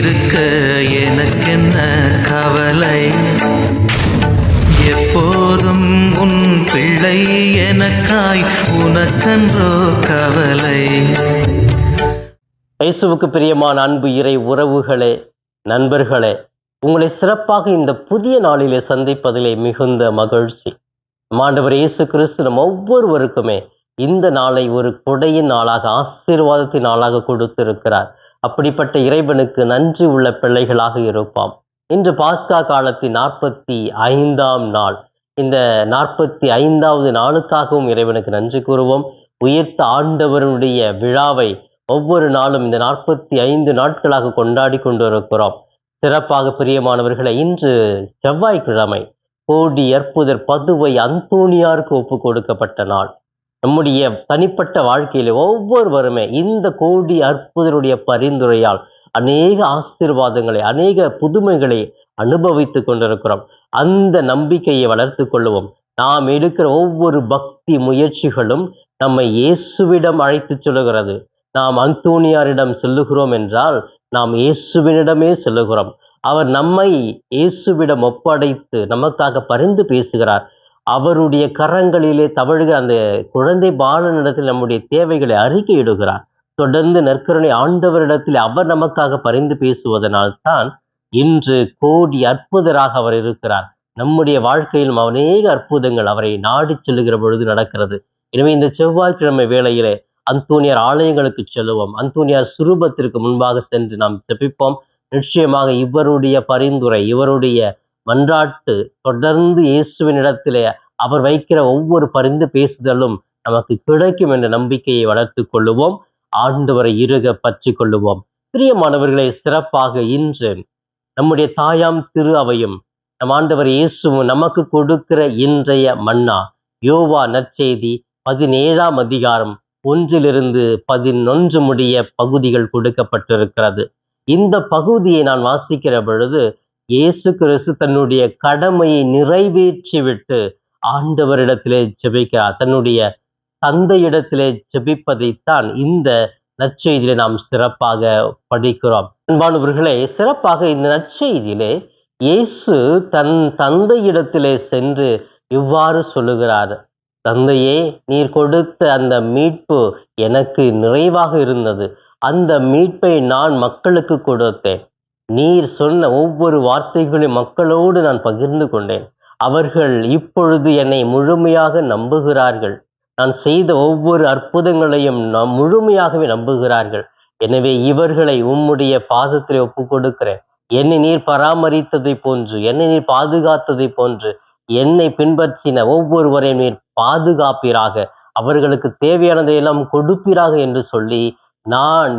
இருக்க எனக்கென்ன கவலை, எப்போதும் உன் பிள்ளை எனக்காய் உனக்கன்றோ கவலை. இயேசுவுக்கு பிரியமான அன்பு இறை உறவுகளே, நண்பர்களே, உங்களை சிறப்பாக இந்த புதிய நாளிலே சந்திப்பதிலே மிகுந்த மகிழ்ச்சி. ஆண்டவர் இயேசு கிறிஸ்து நம் ஒவ்வொருவருக்குமே இந்த நாளை ஒரு கொடையின் நாளாக, ஆசீர்வாதத்தின் நாளாக கொடுத்திருக்கிறார். அப்படிப்பட்ட இறைவனுக்கு நன்றி உள்ள பிள்ளைகளாக இருப்பாம். இன்று பாஸ்கா காலத்தின் 45ஆம் நாள். இந்த 45வது நாளுக்காகவும் இறைவனுக்கு நன்றி கூறுவோம். உயிர்த்த ஆண்டவருடைய விழாவை ஒவ்வொரு நாளும் இந்த 45 நாட்களாக கொண்டாடி கொண்டிருக்கிறோம். சிறப்பாக பிரியமானவர்களை, இன்று செவ்வாய்க்கிழமை கோடி அற்புதர் பதுவை அந்தோணியாருக்கு ஒப்பு கொடுக்கப்பட்ட நாள். நம்முடைய தனிப்பட்ட வாழ்க்கையில ஒவ்வொருவருமே இந்த கோடி அற்புதருடைய பரிந்துரையால் அநேக ஆசீர்வாதங்களை, அநேக புதுமைகளை அனுபவித்துக் கொண்டிருக்கிறோம். அந்த நம்பிக்கையை வளர்த்து கொள்ளுவோம். நாம் எடுக்கிற ஒவ்வொரு பக்தி முயற்சிகளும் நம்மை இயேசுவிடம் அழைத்து சொல்லுகிறது. நாம் அந்தோணியாரிடம் செல்லுகிறோம் என்றால் நாம் இயேசுவினிடமே செல்லுகிறோம். அவர் நம்மை இயேசுவிடம் ஒப்படைத்து நமக்காக பரிந்து பேசுகிறார். அவருடைய கரங்களிலே தவழுகிற அந்த குழந்தை பாலனிடத்தில் நம்முடைய தேவைகளை அறிக்கையிடுகிறார். தொடர்ந்து நற்கருணை ஆண்டவரிடத்தில் அவர் நமக்காக பரிந்து பேசுவதனால் தான் இன்று கோடி அற்புதராக அவர் இருக்கிறார். நம்முடைய வாழ்க்கையிலும் அநேக அற்புதங்கள் அவரை நாடி செல்லுகிற பொழுது நடக்கிறது. எனவே இந்த செவ்வாய்க்கிழமை வேளையிலே அந்தோணியார் ஆலயங்களுக்கு செல்லுவோம். அந்தோணியார் சுரூபத்திற்கு முன்பாக சென்று நாம் ஜெபிப்போம். நிச்சயமாக இவருடைய பரிந்துரை, இவருடைய மன்றாட்டு தொடர்ந்து இயேசுவினிடத்திலே அவர் வைக்கிற ஒவ்வொரு பரிந்து பேசுதலும் நமக்கு கிடைக்கும் என்ற நம்பிக்கையை வளர்த்து கொள்ளுவோம். ஆண்டவரை இறுக பற்றி கொள்ளுவோம். பிரியமானவர்களை, சிறப்பாக இன்று நம்முடைய தாயாம் திரு அவையும் நம் ஆண்டவர் இயேசுவும் நமக்கு கொடுக்கிற இன்றைய மன்னா யோவா நற்செய்தி 17ஆம் அதிகாரம் 1 - 11 முடிய பகுதிகள் கொடுக்கப்பட்டிருக்கிறது. இந்த பகுதியை நான் வாசிக்கிற பொழுது இயேசு கிறிஸ்து தன்னுடைய கடமையை நிறைவேற்றிவிட்டு ஆண்டவரிடத்திலே ஜெபிக்கிறார். தன்னுடைய தந்தையிடத்திலே ஜெபிப்பதைத்தான் இந்த நற்செய்தியிலே நாம் சிறப்பாக படிக்கிறோம். அன்பானவர்களே, சிறப்பாக இந்த நற்செய்தியிலே இயேசு தன் தந்தையிடத்திலே சென்று இவ்வாறு சொல்லுகிறார்: தந்தையே, நீர் கொடுத்த அந்த மீட்பு எனக்கு நிறைவாக இருந்தது. அந்த மீட்பை நான் மக்களுக்கு கொடுத்தேன். நீர் சொன்ன ஒவ்வொரு வார்த்தைகளையும் மக்களோடு நான் பகிர்ந்து கொண்டேன். அவர்கள் இப்பொழுது என்னை முழுமையாக நம்புகிறார்கள். நான் செய்த ஒவ்வொரு அற்புதங்களையும் முழுமையாகவே நம்புகிறார்கள். எனவே இவர்களை உம்முடைய பாதத்திலே ஒப்பு கொடுக்கிறேன். என்னை நீர் பராமரித்ததை போன்று, என்னை நீர் பாதுகாத்ததை போன்று என்னை பின்பற்றின ஒவ்வொருவரையும் நீர் பாதுகாப்பீராக, அவர்களுக்கு தேவையானதை எல்லாம் கொடுப்பீராக என்று சொல்லி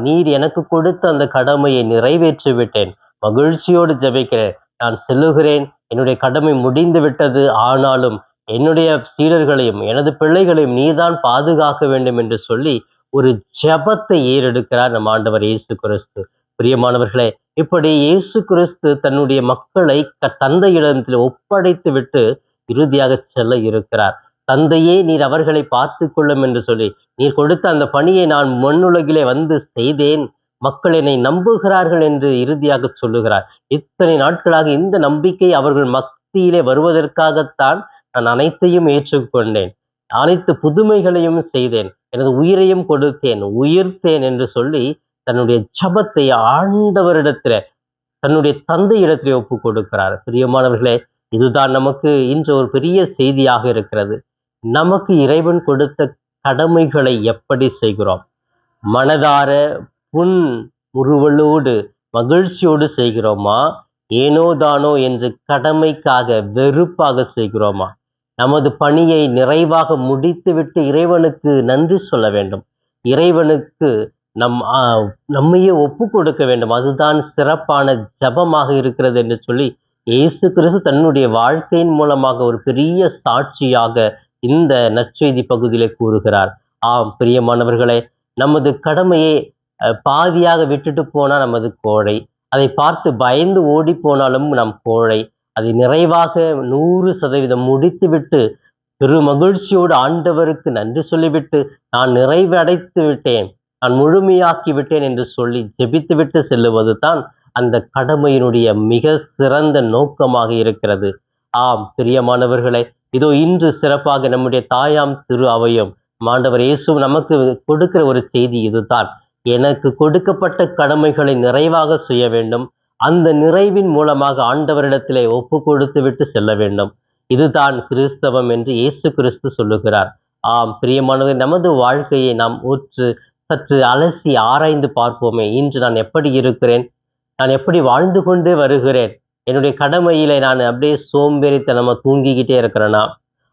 நீர் எனக்கு கொடுத்த அந்த கடமையை நிறைவேற்றி விட்டேன். மகிழ்ச்சியோடு ஜெபிக்கிறேன். நான் செல்லுகிறேன். என்னுடைய கடமை முடிந்து விட்டது. ஆனாலும் என்னுடைய சீடர்களையும் எனது பிள்ளைகளையும் நீதான் பாதுகாக்க வேண்டும் என்று சொல்லி ஒரு ஜெபத்தை ஏறெடுக்கிறார் நம் ஆண்டவர் இயேசு கிறிஸ்து. பிரியமானவர்களே, இப்படி இயேசு கிறிஸ்து தன்னுடைய மக்களை தந்தையிடத்தில் ஒப்படைத்து விட்டு இறுதியாக செல்ல இருக்கிறார். தந்தையே, நீர் அவர்களை பார்த்து கொள்ளும் என்று சொல்லி நீர் கொடுத்த அந்த பணியை நான் மண்ணுலகிலே வந்து செய்தேன். மக்கள் என்னை நம்புகிறார்கள் என்று இறுதியாக சொல்லுகிறார். இத்தனை நாட்களாக இந்த நம்பிக்கை அவர்கள் மத்தியிலே வருவதற்காகத்தான் நான் அனைத்தையும் ஏற்றுக்கொண்டேன். அனைத்து புதுமைகளையும் செய்தேன். எனது உயிரையும் கொடுத்தேன், உயிர்த்தேன் என்று சொல்லி தன்னுடைய ஜெபத்தை ஆண்டவரிடத்திலே, தன்னுடைய தந்தையிடத்திலே ஒப்பு கொடுக்கிறார். பிரியமானவர்களே, இதுதான் நமக்கு இன்று ஒரு பெரிய செய்தியாக இருக்கிறது. நமக்கு இறைவன் கொடுத்த கடமைகளை எப்படி செய்கிறோம்? மனதார புன் முறுவலோடு மகிழ்ச்சியோடு செய்கிறோமா? ஏனோதானோ என்று கடமைக்காக வெறுப்பாக செய்கிறோமா? நமது பணியை நிறைவாக முடித்துவிட்டு இறைவனுக்கு நன்றி சொல்ல வேண்டும். இறைவனுக்கு நம்மையே ஒப்பு கொடுக்க வேண்டும். அதுதான் சிறப்பான ஜபமாக இருக்கிறது என்று சொல்லி இயேசு கிறிஸ்து தன்னுடைய வாழ்க்கையின் மூலமாக ஒரு பெரிய சாட்சியாக இந்த நற்செய்தி பகுதியிலே கூறுகிறார். ஆம் பிரியமானவர்களே, நமது கடமையை பாதியாக விட்டுட்டு போனால் நமது கோழை, அதை பார்த்து பயந்து ஓடி போனாலும் நம் கோழை, அதை நிறைவாக 100% முடித்துவிட்டு பெரு மகிழ்ச்சியோடு ஆண்டவருக்கு நன்றி சொல்லிவிட்டு நான் நிறைவடைத்து விட்டேன், நான் முழுமையாக்கி விட்டேன் என்று சொல்லி ஜெபித்துவிட்டு செல்லுவது தான் அந்த கடமையினுடைய மிக சிறந்த நோக்கமாக இருக்கிறது. ஆம் பிரியமானவர்களே, இதோ இன்று சிறப்பாக நம்முடைய தாயாம் திரு அவையும் ஆண்டவர் இயேசு நமக்கு கொடுக்கிற ஒரு செய்தி இதுதான். எனக்கு கொடுக்கப்பட்ட கடமைகளை நிறைவாக செய்ய வேண்டும், அந்த நிறைவின் மூலமாக ஆண்டவரிடத்திலே ஒப்பு கொடுத்து விட்டு செல்ல வேண்டும். இதுதான் கிறிஸ்தவம் என்று இயேசு கிறிஸ்து சொல்லுகிறார். ஆம் பிரியமானவர், நமது வாழ்க்கையை நாம் சற்று அலசி ஆராய்ந்து பார்ப்போமே. இன்று நான் எப்படி இருக்கிறேன்? நான் எப்படி வாழ்ந்து கொண்டே வருகிறேன்? என்னுடைய கடமையில நான் அப்படியே சோம்பேறித்தனமா தூங்கிக்கிட்டே இருக்கிறேன்னா?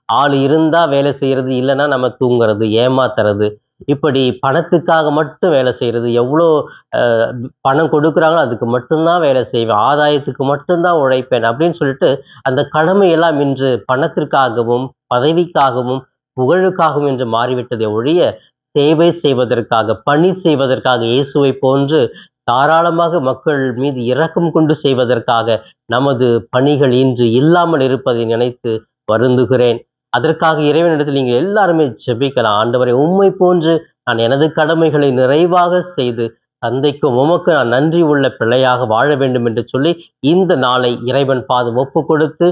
ஆள் இருந்தா வேலை செய்யறது, இல்லைன்னா நம்ம தூங்குறது, ஏமாத்துறது, இப்படி பணத்துக்காக மட்டும் வேலை செய்யறது. எவ்வளோ பணம் கொடுக்குறாங்களோ அதுக்கு மட்டும்தான் வேலை செய்வேன், ஆதாயத்துக்கு மட்டும்தான் உழைப்பேன் அப்படின்னு சொல்லிட்டு அந்த கடமையெல்லாம் இன்று பணத்திற்காகவும் பதவிக்காகவும் புகழுக்காகவும் என்று மாறிவிட்டதை ஒழிய, சேவை செய்வதற்காக, பணி செய்வதற்காக, இயேசுவை போன்று தாராளமாக மக்கள் மீது இரக்கம் கொண்டு செய்வதற்காக நமது பணிகள் இன்று இல்லாமல் இருப்பதை நினைத்து வருந்துகிறேன். அதற்காக இறைவனிடத்தில் நீங்கள் எல்லாருமே ஜெபிக்கலாம். ஆண்டவரை, உம்மை போன்று நான் எனது கடமைகளை நிறைவாக செய்து தந்தைக்கும் உமக்கு நான் நன்றி உள்ள பிள்ளையாக வாழ வேண்டும் என்று சொல்லி இந்த நாளை இறைவன் பாதம் ஒப்பு கொடுத்து,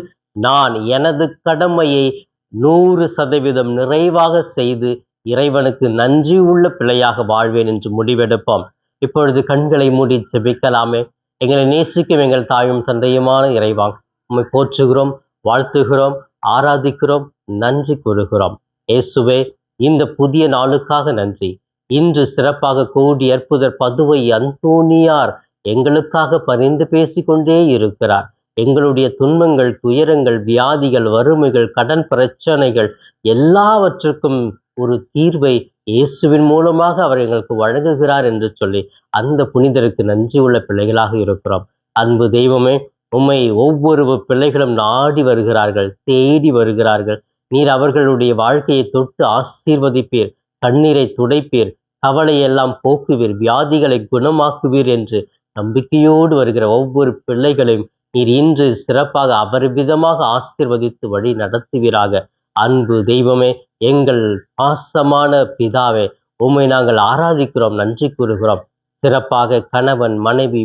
நான் எனது கடமையை 100% நிறைவாக செய்து இறைவனுக்கு நன்றி உள்ள பிள்ளையாக வாழ்வேன் என்று முடிவெடுப்போம். இப்பொழுது கண்களை மூடி ஜெபிக்கலாமே. எங்களை நேசிக்கும் எங்கள் தாயும் தந்தையுமான இறைவா, உம்மை போற்றுகிறோம், வாழ்த்துகிறோம், ஆராதிக்கிறோம், நன்றி கூறுகிறோம். இயேசுவே, இந்த புதிய நாளுக்காக நன்றி. இன்று சிறப்பாக கோடி அற்புதர் பதுவை அந்தோனியார் எங்களுக்காக பரிந்து பேசிக்கொண்டே இருக்கிறார். எங்களுடைய துன்பங்கள், துயரங்கள், வியாதிகள், வறுமைகள், கடன் பிரச்சனைகள் எல்லாவற்றுக்கும் ஒரு தீர்வை இயேசுவின் மூலமாக அவர் எங்களுக்கு வழங்குகிறார் என்று சொல்லி அந்த புனிதருக்கு நன்றி உள்ள பிள்ளைகளாக இருக்கிறோம். அன்பு தெய்வமே, உம்மை ஒவ்வொரு பிள்ளைகளும் நாடி வருகிறார்கள், தேடி வருகிறார்கள். நீர் அவர்களுடைய வாழ்க்கையை தொட்டு ஆசீர்வதிப்பீர், கண்ணீரை துடைப்பீர், கவலையெல்லாம் போக்குவீர், வியாதிகளை குணமாக்குவீர் என்று நம்பிக்கையோடு வருகிற ஒவ்வொரு பிள்ளைகளையும் நீர் இன்று சிறப்பாக அபரிவிதமாக ஆசீர்வதித்து வழி நடத்துவீராக. அன்பு தெய்வமே, எங்கள் பாசமான பிதாவே, உம்மை நாங்கள் ஆராதிக்கிறோம், நன்றி கூறுகிறோம். சிறப்பாக கணவன், மனைவி,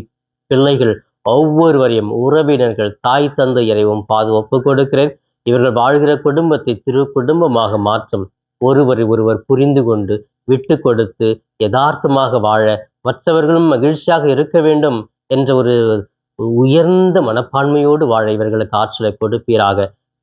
பிள்ளைகள் ஒவ்வொருவரையும், உறவினர்கள், தாய் தந்தையரை பாது ஒப்பு கொடுக்கிறேன். இவர்கள் வாழ்கிற குடும்பத்தை திரு குடும்பமாக மாற்றும். ஒருவர் புரிந்து கொண்டு விட்டு கொடுத்து யதார்த்தமாக வாழ, மற்றவர்களும் மகிழ்ச்சியாக இருக்க வேண்டும் என்ற ஒரு உயர்ந்த மனப்பான்மையோடு வாழ இவர்களுக்கு ஆற்றலை கொடுப்பீராக.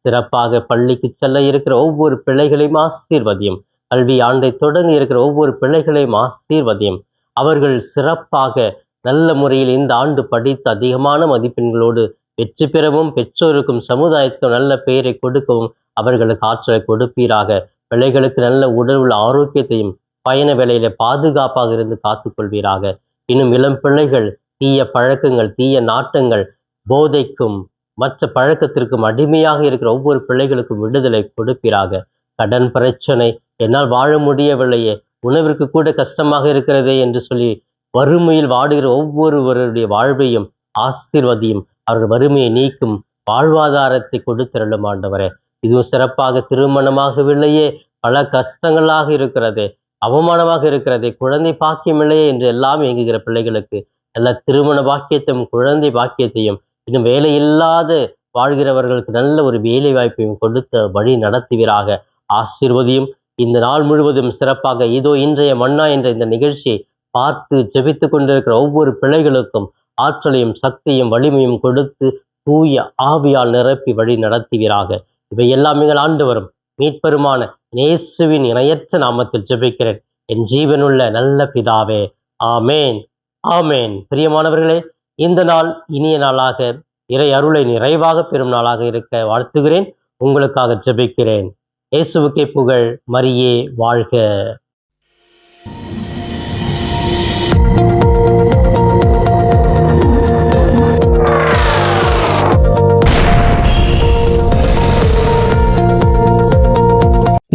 சிறப்பாக பள்ளிக்கு செல்ல இருக்கிற ஒவ்வொரு பிள்ளைகளையும் ஆசீர்வதியும். கல்வி ஆண்டை தொடங்கி இருக்கிற ஒவ்வொரு பிள்ளைகளையும் ஆசீர்வதியும். அவர்கள் சிறப்பாக நல்ல முறையில் இந்த ஆண்டு படித்து அதிகமான மதிப்பெண்களோடு வெற்றி பெறவும், பெற்றோருக்கும் சமுதாயத்துக்கும் நல்ல பெயரை கொடுக்கவும் அவர்களுக்கு ஆற்றலை கொடுப்பீராக. பிள்ளைகளுக்கு நல்ல உடல் உள்ள ஆரோக்கியத்தையும் பயண வேளையில பாதுகாப்பாக இருந்து காத்துக்கொள்வீராக. இன்னும் இளம் பிள்ளைகள் தீய பழக்கங்கள், தீய நாட்டங்கள், போதைக்கும் மற்ற பழக்கத்திற்கும் அடிமையாக இருக்கிற ஒவ்வொரு பிள்ளைகளுக்கும் விடுதலை கொடுப்பீராக. கடன் பிரச்சனை, என்னால் வாழ முடியவில்லையே, உணவிற்கு கூட கஷ்டமாக இருக்கிறதே என்று சொல்லி வறுமையில் வாடுகிற ஒவ்வொருவருடைய வாழ்வையும் ஆசீர்வதியும். அவர்கள் வறுமையை நீக்கும் வாழ்வாதாரத்தை கொடுத்திரளும் ஆண்டவரே. இதுவும் சிறப்பாக திருமணமாகவில்லையே, பல கஷ்டங்களாக இருக்கிறதே, அவமானமாக இருக்கிறதே, குழந்தை பாக்கியம் இல்லையே என்று எல்லாம் இயங்குகிற பிள்ளைகளுக்கு நல்ல திருமண பாக்கியத்தையும் குழந்தை பாக்கியத்தையும், இன்னும் வேலை இல்லாத வாழ்கிறவர்களுக்கு நல்ல ஒரு வேலை வாய்ப்பையும் கொடுத்த வழி நடத்துவீராக. ஆசீர்வதியும். இந்த நாள் முழுவதும் சிறப்பாக இதோ இன்றைய மன்னா என்ற இந்த நிகழ்ச்சியை பார்த்து ஜெபித்து கொண்டிருக்கிற ஒவ்வொரு பிள்ளைகளுக்கும் ஆற்றலையும் சக்தியும் வலிமையும் கொடுத்து தூய ஆவியால் நிரப்பி வழி நடத்துவீராக. இவை எல்லாம் எங்கள் ஆண்டவரும் மீட்பெருமான இயேசுவின் இணையற்ற நாமத்தில் ஜெபிக்கிறேன், என் ஜீவனுள்ள நல்ல பிதாவே. ஆமேன், ஆமேன். பிரியமானவர்களே, இந்த நாள் இனிய நாளாக, இறை அருளை நிறைவாக பெறும் நாளாக இருக்க வாழ்த்துகிறேன். உங்களுக்காக ஜெபிக்கிறேன். இயேசுவுக்கே புகழ், மரியே வாழ்க.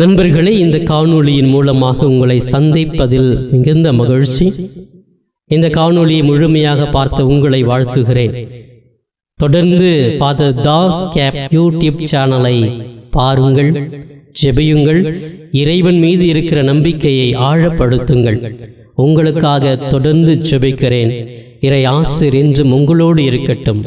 நண்பர்களே, இந்த காணொளியின் மூலமாக உங்களை சந்திப்பதில் மிகுந்த மகிழ்ச்சி. இந்த காணொளியை முழுமையாக பார்த்த உங்களை வாழ்த்துகிறேன். தொடர்ந்து ஃபாதர் தாஸ் கேப் யூடியூப் சேனலை பாருங்கள், ஜெபியுங்கள், இறைவன் மீது இருக்கிற நம்பிக்கையை ஆழப்படுத்துங்கள். உங்களுக்காக தொடர்ந்து ஜெபிக்கிறேன். இறை ஆசிர் என்றும் உங்களோடு இருக்கட்டும்.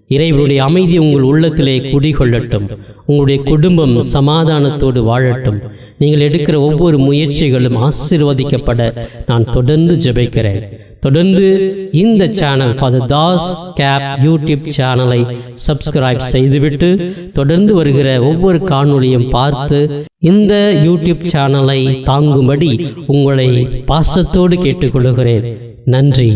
இறைவனுடைய அமைதி உங்கள் உள்ளத்திலே குடிகொள்ளட்டும். உங்களுடைய குடும்பம் சமாதானத்தோடு வாழட்டும். நீங்கள் எடுக்கிற ஒவ்வொரு முயற்சிகளும் ஆசீர்வதிக்கப்பட நான் தொடர்ந்து ஜெபிக்கிறேன். தொடர்ந்து இந்த சேனல் ஃபாதர் தாஸ் கேப் யூடியூப் சேனலை சப்ஸ்கிரைப் செய்துவிட்டு தொடர்ந்து வருகிற ஒவ்வொரு காணொளியும் பார்த்து இந்த யூடியூப் சேனலை தாங்கும்படி உங்களை பாசத்தோடு கேட்டுக்கொள்கிறேன். நன்றி.